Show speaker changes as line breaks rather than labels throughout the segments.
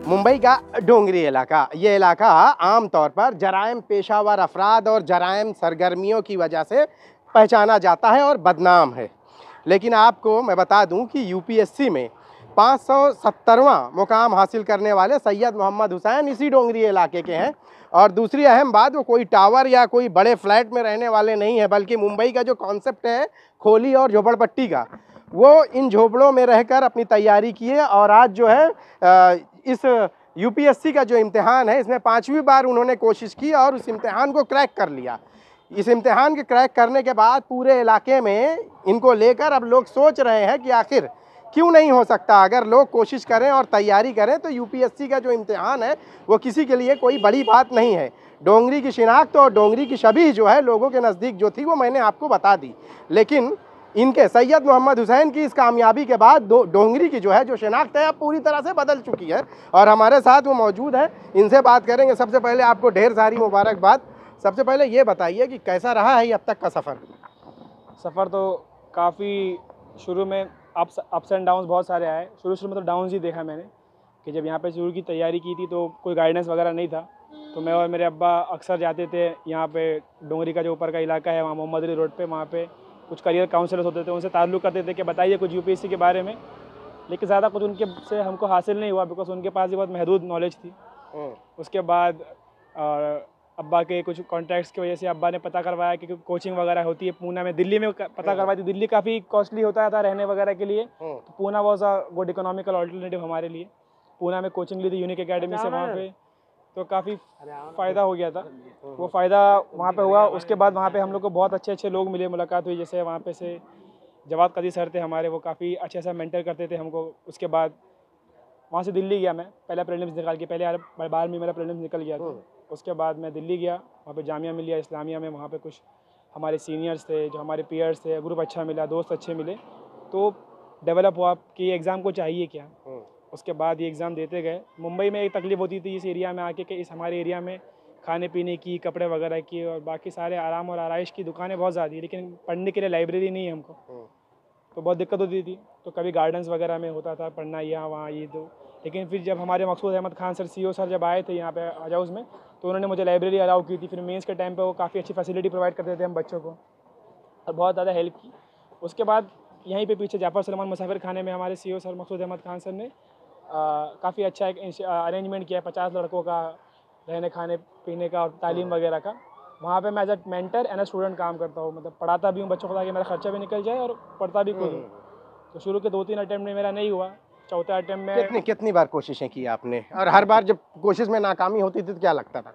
मुंबई का डोंगरी इलाका, ये इलाका आम तौर पर जराइम पेशावर अफराद और जराइम सरगर्मियों की वजह से पहचाना जाता है और बदनाम है। लेकिन आपको मैं बता दूं कि यूपीएससी में 570वां मुकाम हासिल करने वाले सैयद मोहम्मद हुसैन इसी डोंगरी इलाके के हैं। और दूसरी अहम बात, वो कोई टावर या कोई बड़े फ्लैट में रहने वाले नहीं है, बल्कि मुंबई का जो कॉन्सेप्ट है खोली और झोपड़पट्टी का, वो इन झोपड़ों में रहकर अपनी तैयारी किए और आज जो है इस यूपीएससी का जो इम्तिहान है इसमें 5वीं बार उन्होंने कोशिश की और उस इम्तिहान को क्रैक कर लिया। इस इम्तिहान के क्रैक करने के बाद पूरे इलाके में इनको लेकर अब लोग सोच रहे हैं कि आखिर क्यों नहीं हो सकता, अगर लोग कोशिश करें और तैयारी करें तो यूपीएससी का जो इम्तिहान है वो किसी के लिए कोई बड़ी बात नहीं है। डोंगरी की शिनाख्त और डोंगरी की शबीह जो है लोगों के नज़दीक जो थी वो मैंने आपको बता दी, लेकिन इनके सैयद मोहम्मद हुसैन की इस कामयाबी के बाद डोंगरी की जो है जो शिनाख्त है अब पूरी तरह से बदल चुकी है। और हमारे साथ वो मौजूद है, इनसे बात करेंगे। सबसे पहले आपको ढेर सारी मुबारकबाद। सबसे पहले ये बताइए कि कैसा रहा है अब तक का सफ़र?
सफ़र तो काफ़ी शुरू में अप्स एंड डाउन्स बहुत सारे आए। शुरू में तो डाउन्स ही देखा मैंने कि जब यहाँ पे शुरू की तैयारी की थी तो कोई गाइडेंस वगैरह नहीं था। तो मैं और मेरे अब्बा अक्सर जाते थे यहाँ पे डोंगरी का जो ऊपर का इलाका है वहाँ मोहम्मद अली रोड पे, वहाँ पे कुछ करियर काउंसलर्स होते थे, उनसे ताल्लुक़ करते थे कि बताइए कुछ यूपीएससी के बारे में। लेकिन ज़्यादा कुछ उनके से हमको हासिल नहीं हुआ, बिकॉज उनके पास भी बहुत महदूद नॉलेज थी। उसके बाद अब्बा के कुछ कॉन्टैक्ट्स की वजह से अब्बा ने पता करवाया कि कोचिंग वगैरह होती है पूना में, दिल्ली में पता करवाई थी। दिल्ली काफ़ी कॉस्टली होता था रहने वगैरह के लिए, तो Poona was a good economical alternative हमारे लिए। पूना में कोचिंग ली थी यूनिक एकेडमी से वहाँ पे, तो काफ़ी फ़ायदा हो गया था। वो फ़ायदा वहाँ पे हुआ। उसके बाद वहाँ पे हम लोग को बहुत अच्छे अच्छे लोग मिले, मुलाकात हुई। जैसे वहाँ पे से जवाद कदी सर थे हमारे, वो काफ़ी अच्छे से मेंटर करते थे हमको। उसके बाद वहाँ से दिल्ली गया मैं, पहला प्रीलिम्स निकाल के, पहले बार में मेरा प्रीलिम्स निकल गया था। उसके बाद मैं दिल्ली गया, वहाँ पे जामिया मिलिया इस्लामिया में, वहाँ पे कुछ हमारे सीनियर्स थे, जो हमारे पीयर्स थे, ग्रुप अच्छा मिला, दोस्त अच्छे मिले, तो डेवलप हुआ कि एग्ज़ाम को चाहिए क्या। उसके बाद ये एग्ज़ाम देते गए। मुंबई में एक तकलीफ़ होती थी इस एरिया में आके कि इस हमारे एरिया में खाने पीने की, कपड़े वगैरह की और बाकी सारे आराम और आराइश की दुकानें बहुत ज़्यादा थी, लेकिन पढ़ने के लिए लाइब्रेरी नहीं है हमको, तो बहुत दिक्कत होती थी। तो कभी गार्डन्स वगैरह में होता था पढ़ना, यहाँ वहाँ ये तो। लेकिन फिर जब हमारे Maqsood Ahmed Khan sir CEO sir जब आए थे यहाँ पे हज हाउस में, तो उन्होंने मुझे लाइब्रेरी अलाउ की थी। फिर मेंस के टाइम पे वो काफ़ी अच्छी फैसिलिटी प्रोवाइड करते थे हम बच्चों को, और बहुत ज़्यादा हेल्प की। उसके बाद यहीं पे पीछे जाफर सलमान मुसाफिर खाने में हमारे सीईओ सर मकसूद अहमद खान सर ने काफ़ी अच्छा एक अरेंजमेंट किया है 50 लड़कों का रहने खाने पीने का और तालीम वगैरह का। वहाँ पे मैं as a mentor and a student काम करता हूँ, मतलब पढ़ाता भी हूँ बच्चों को ताकि मेरा खर्चा भी निकल जाए और पढ़ता भी खुद हूँ। तो शुरू के 2-3 अटैम्प्ट में मेरा नहीं हुआ, चौथा अटैम्प्ट में
कितनी बार कोशिशें की आपने, और हर बार जब कोशिश में नाकामी होती थी तो क्या लगता था?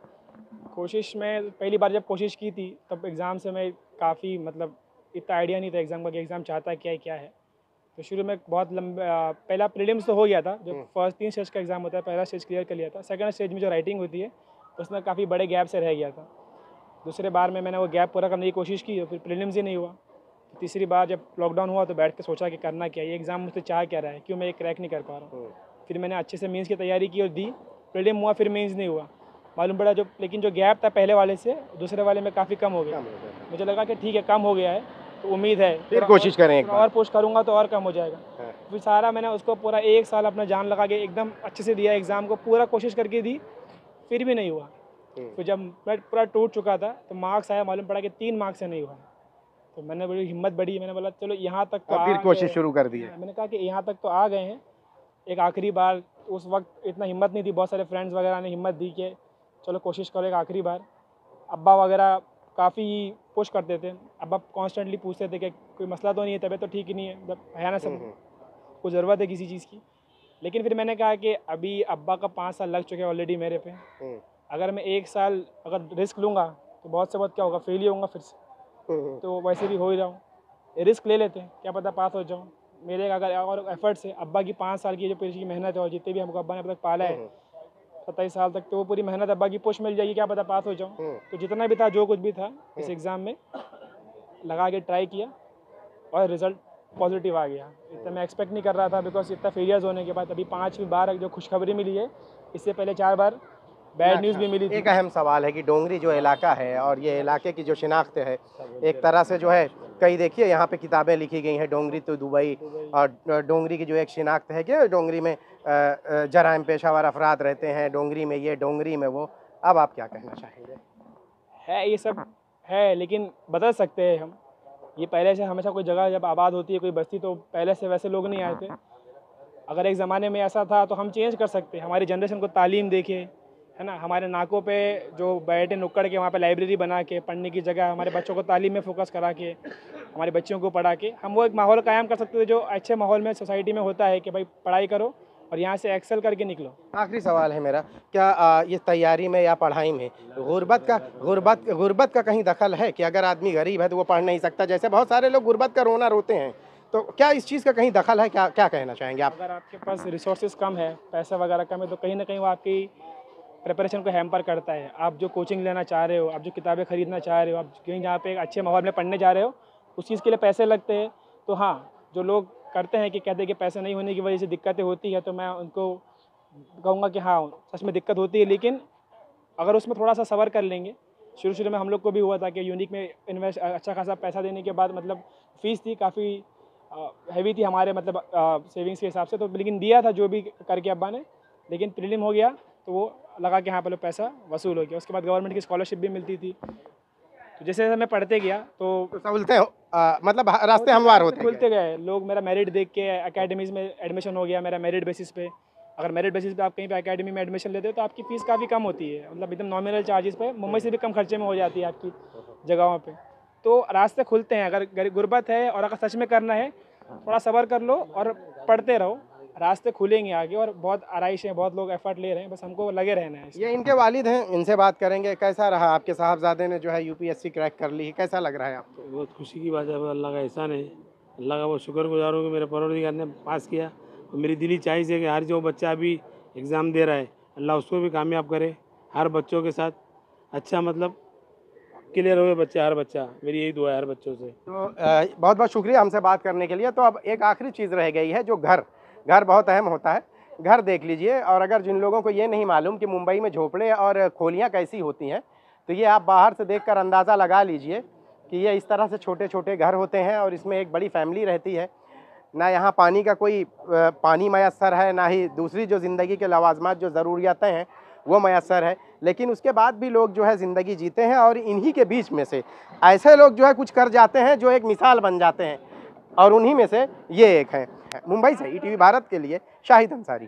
कोशिश में पहली बार जब कोशिश की थी तब एग्ज़ाम से मैं काफ़ी मतलब इतना आइडिया नहीं था एग्ज़ाम का कि एग्ज़ाम चाहता क्या है। तो शुरू में बहुत लंबा पहला प्रीलिम्स तो हो गया था, जो फर्स्ट 3 स्टेज का एग्ज़ाम होता है, पहला स्टेज क्लियर कर लिया था। सेकंड स्टेज में जो राइटिंग होती है उसमें काफ़ी बड़े गैप से रह गया था। दूसरे बार में मैंने वो गैप पूरा करने की कोशिश की, फिर प्रीलिम्स ही नहीं हुआ। तीसरी बार जब लॉकडाउन हुआ तो बैठ के सोचा कि करना क्या है, ये एग्ज़ाम मुझसे चाह क्या रहा है, क्यों मैं ये क्रैक नहीं कर पा रहा हूँ। फिर मैंने अच्छे से मेंस की तैयारी की और दी, प्रीलिम हुआ, फिर मेंस नहीं हुआ। मालूम पड़ा लेकिन जो गैप था पहले वाले से दूसरे वाले में काफ़ी कम हो गया। मुझे लगा कि ठीक है कम हो गया है, तो उम्मीद है
फिर कोशिश करें,
और पुश करूँगा तो और कम हो जाएगा। फिर सारा मैंने उसको पूरा 1 साल अपना जान लगा के एकदम अच्छे से दिया एग्ज़ाम को, पूरा कोशिश करके दी, फिर भी नहीं हुआ। फिर जब मैं पूरा टूट चुका था तो मार्क्स आया, मालूम पड़ा कि 3 मार्क्स से नहीं हुआ। तो मैंने बड़ी हिम्मत बढ़ी, मैंने बोला चलो यहाँ तक तो
फिर कोशिश शुरू कर दी है।
मैंने कहा कि यहाँ तक तो आ गए हैं, एक आखिरी बार। उस वक्त इतना हिम्मत नहीं थी, बहुत सारे फ्रेंड्स वगैरह ने हिम्मत दी कि चलो कोशिश करो एक आखिरी बार। अब्बा वगैरह काफ़ी पुश करते थे, अब्बा कॉन्स्टेंटली पूछते थे कि कोई मसला तो नहीं है, तबीयत तो ठीक ही नहीं है, मतलब है ना सब कुछ ज़रूरत है किसी चीज़ की। लेकिन फिर मैंने कहा कि अभी अब्बा का 5 साल लग चुके हैं ऑलरेडी मेरे पे, अगर मैं 1 साल अगर रिस्क लूँगा तो बहुत से बहुत क्या होगा, फेल ही होऊंगा फिर से। तो वैसे भी हो ही रहा हूँ, रिस्क ले लेते हैं, क्या पता पास हो जाऊँ। मेरे अगर और एफर्ट से अब्बा की 5 साल की जो पीछे की मेहनत है और जितने भी हमको अब्बा ने अब तक पाला है 27 साल तक, तो वो पूरी मेहनत अब्बा की पुश मिल जाएगी, क्या पता पास हो जाऊँ। तो जितना भी था जो कुछ भी था इस एग्ज़ाम में लगा के ट्राई किया और रिज़ल्ट पॉजिटिव आ गया। इतना मैं एक्सपेक्ट नहीं कर रहा था, बिकॉज इतना फेलियर्स होने के बाद अभी 5वीं बार जो खुशखबरी मिली है, इससे पहले 4 बार बैड न्यूज़ भी मिली थी।
एक अहम सवाल है कि डोंगरी जो इलाका है और ये इलाके की जो शिनाख्त है एक तरह से जो है कई देखिए यहाँ पे किताबें लिखी गई हैं, डोंगरी तो दुबई, और डोंगरी की जो एक शिनाख्त है कि डोंगरी में जराइम पेशावर अफराद रहते हैं, डोंगरी में ये, डोंगरी में वो। अब आप क्या कहना चाहेंगे?
है ये सब है, लेकिन बदल सकते हैं हम। ये पहले से हमेशा कोई जगह जब आबाद होती है कोई बस्ती, तो पहले से वैसे लोग नहीं आए थे। अगर एक ज़माने में ऐसा था तो हम चेंज कर सकते हैं। हमारी जनरेशन को तालीम देके, है ना, हमारे नाकों पे जो बैठे नुक्कड़ के वहाँ पे लाइब्रेरी बना के, पढ़ने की जगह हमारे बच्चों को तालीम में फोकस करा के, हमारे बच्चों को पढ़ा के हम वो एक माहौल कायम कर सकते थे जो अच्छे माहौल में सोसाइटी में होता है कि भाई पढ़ाई करो और यहाँ से एक्सेल करके निकलो।
आखिरी सवाल है मेरा, क्या ये तैयारी में या पढ़ाई में गुर्बत का कहीं दखल है कि अगर आदमी गरीब है तो वो पढ़ नहीं सकता? जैसे बहुत सारे लोग गुर्बत का रोना रोते हैं, तो क्या इस चीज़ का कहीं दखल है? क्या कहना चाहेंगे आप?
अगर आपके पास रिसोर्सेज कम है, पैसा वगैरह कम है, तो कहीं ना कहीं वो आपकी प्रिपरेशन को हैम्पर करता है। आप जो कोचिंग लेना चाह रहे हो, आप जो किताबें खरीदना चाह रहे हो, आप कहीं जहाँ पे एक अच्छे माहौल में पढ़ने जा रहे हो, उस चीज़ के लिए पैसे लगते हैं। तो हाँ, जो लोग करते हैं कि कहते हैं कि पैसे नहीं होने की वजह से दिक्कतें होती है, तो मैं उनको कहूँगा कि हाँ, सच में दिक्कत होती है, लेकिन अगर उसमें थोड़ा सा सब्र कर लेंगे। शुरू में हम लोग को भी हुआ था कि यूनिक में इन्वेस्ट अच्छा खासा पैसा देने के बाद मतलब फ़ीस थी काफ़ी हैवी थी हमारे मतलब सेविंग्स के हिसाब से, तो लेकिन दिया था जो भी करके अब्बा ने। लेकिन प्रीलिम हो गया तो वो लगा कि हाँ पहले पैसा वसूल हो गया। उसके बाद गवर्नमेंट की स्कॉलरशिप भी मिलती थी। तो जैसे जैसे मैं पढ़ते गया तो
सहूलतें मतलब रास्ते हमवार होते
खुलते गए। लोग मेरा मेरिट देख के एकेडमीज़ में एडमिशन हो गया मेरा मेरिट बेसिस पे। अगर मेरिट बेसिस पे आप कहीं पे एकेडमी में एडमिशन लेते हो तो आपकी फ़ीस काफ़ी कम होती है, मतलब एकदम नॉमिनल चार्जेस पे, मुंबई से भी कम खर्चे में हो जाती है आपकी जगहों पे। तो रास्ते खुलते हैं। अगर गुर्बत है और अगर सच में करना है, थोड़ा सब्र कर लो और पढ़ते रहो, रास्ते खुलेंगे आगे। और बहुत आराइश है, बहुत लोग एफर्ट ले रहे हैं, बस हमको लगे रहना है।
ये इनके वालिद हैं, इनसे बात करेंगे। कैसा रहा आपके साहबजादे ने जो है यूपीएससी क्रैक कर ली, कैसा लग रहा है आपको?
बहुत खुशी की बात है, अल्लाह का एहसान है। अल्लाह का बहुत शुक्रगुजार हूँ कि मेरे परवरदिगार ने पास किया। और मेरी दिली ख्वाहिश है कि हर जो बच्चा अभी एग्ज़ाम दे रहा है, अल्लाह उसको भी कामयाब करे। हर बच्चों के साथ अच्छा मतलब क्लियर हुए बच्चा, हर बच्चा, मेरी यही दुआ है हर बच्चों से।
तो बहुत बहुत शुक्रिया हमसे बात करने के लिए। तो अब एक आखिरी चीज़ रह गई है, जो घर बहुत अहम होता है। घर देख लीजिए, और अगर जिन लोगों को ये नहीं मालूम कि मुंबई में झोपड़े और खोलियाँ कैसी होती हैं, तो ये आप बाहर से देखकर अंदाज़ा लगा लीजिए कि ये इस तरह से छोटे छोटे घर होते हैं और इसमें एक बड़ी फैमिली रहती है। ना यहाँ पानी का कोई पानी मैसर है, ना ही दूसरी जो ज़िंदगी के लवाजमात जो ज़रूरियातें हैं वो मैसर है। लेकिन उसके बाद भी लोग जो है ज़िंदगी जीते हैं, और इन्हीं के बीच में से ऐसे लोग जो है कुछ कर जाते हैं जो एक मिसाल बन जाते हैं, और उन्हीं में से ये एक हैं। मुंबई से ईटीवी भारत के लिए शाहिद अंसारी।